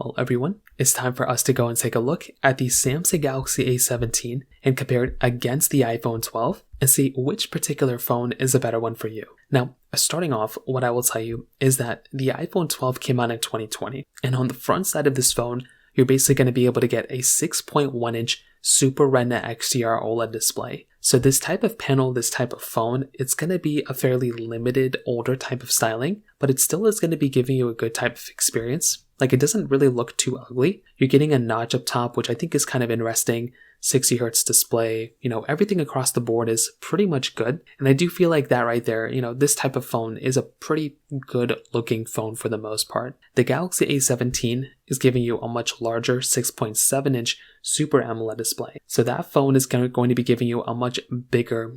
Well, everyone, it's time for us to go and take a look at the Samsung Galaxy A17 and compare it against the iPhone 12 and see which particular phone is a better one for you. Now, starting off, what I will tell you is that the iPhone 12 came out in 2020, and on the front side of this phone, you're basically going to be able to get a 6.1-inch Super Retina XDR OLED display. So this type of panel, this type of phone, it's going to be a fairly limited, older type of styling, but it still is going to be giving you a good type of experience. Like, it doesn't really look too ugly. You're getting a notch up top, which I think is kind of interesting. 60 hertz display, everything across the board is pretty much good. And I do feel like that right there, this type of phone is a pretty good looking phone for the most part. The Galaxy A17 is giving you a much larger 6.7-inch Super AMOLED display. So that phone is going to be giving you a much bigger,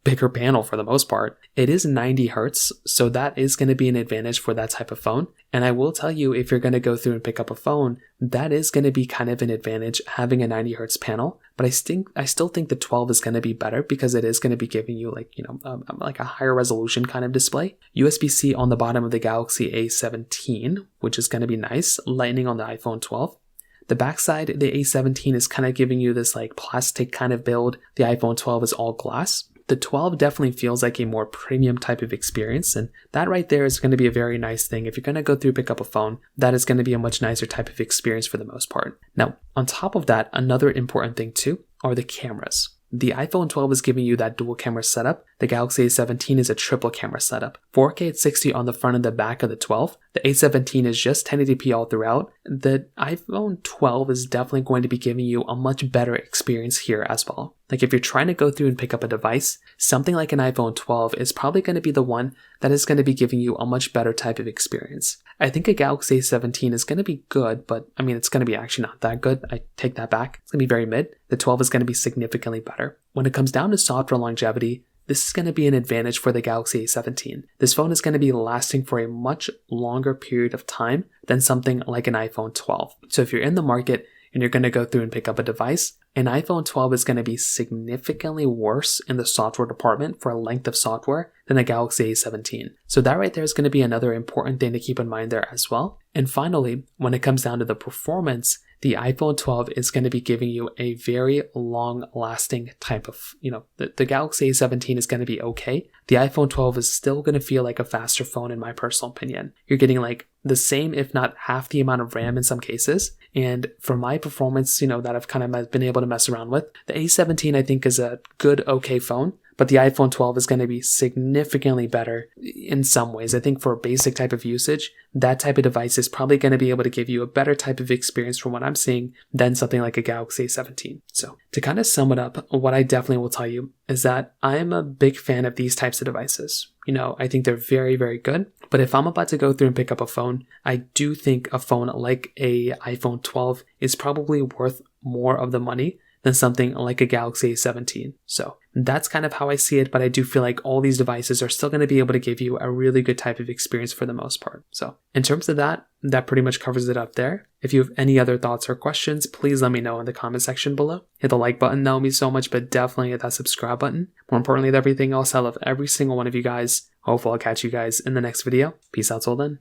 bigger panel for the most part. It is 90 hertz, so that is going to be an advantage for that type of phone. And I will tell you, if you're going to go through and pick up a phone, that is going to be kind of an advantage having a 90 hertz panel. But I still think the 12 is going to be better because it is going to be giving you like a higher resolution kind of display. USB-C on the bottom of the Galaxy A17, which is going to be nice. Lightning on the iPhone 12. The backside, the A17 is kind of giving you this like plastic kind of build. The iPhone 12 is all glass. The 12 definitely feels like a more premium type of experience, and that right there is going to be a very nice thing. If you're going to go through pick up a phone, that is going to be a much nicer type of experience for the most part. Now, on top of that, another important thing too are the cameras. The iPhone 12 is giving you that dual camera setup. The Galaxy A17 is a triple camera setup. 4K at 60 on the front and the back of the 12. The A17 is just 1080p all throughout. The iPhone 12 is definitely going to be giving you a much better experience here as well. Like, if you're trying to go through and pick up a device, something like an iPhone 12 is probably going to be the one that is going to be giving you a much better type of experience. I think a Galaxy A17 is going to be good, but it's going to be actually not that good. I take that back. It's going to be very mid. The 12 is going to be significantly better. When it comes down to software longevity, this is going to be an advantage for the Galaxy A17. This phone is going to be lasting for a much longer period of time than something like an iPhone 12. So if you're in the market and you're going to go through and pick up a device, an iPhone 12 is going to be significantly worse in the software department for a length of software than a Galaxy A17. So that right there is going to be another important thing to keep in mind there as well. And finally, when it comes down to the performance, the iPhone 12 is going to be giving you a very long-lasting type of, the Galaxy A17 is going to be okay. The iPhone 12 is still going to feel like a faster phone in my personal opinion. You're getting like the same, if not half the amount of RAM in some cases. And for my performance, that I've kind of been able to mess around with, the A17 I think is a good, okay phone. But the iPhone 12 is going to be significantly better in some ways. I think for a basic type of usage, that type of device is probably going to be able to give you a better type of experience from what I'm seeing than something like a Galaxy A17. So to kind of sum it up, what I definitely will tell you is that I am a big fan of these types of devices. I think they're very, very good. But if I'm about to go through and pick up a phone, I do think a phone like a iPhone 12 is probably worth more of the money than something like a Galaxy A17. So that's kind of how I see it, but I do feel like all these devices are still going to be able to give you a really good type of experience for the most part. So in terms of that pretty much covers it up there. If you have any other thoughts or questions, please let me know in the comment section below. Hit the like button, that would mean so much, but definitely hit that subscribe button. More importantly than everything else, I love every single one of you guys. Hopefully I'll catch you guys in the next video. Peace out till then.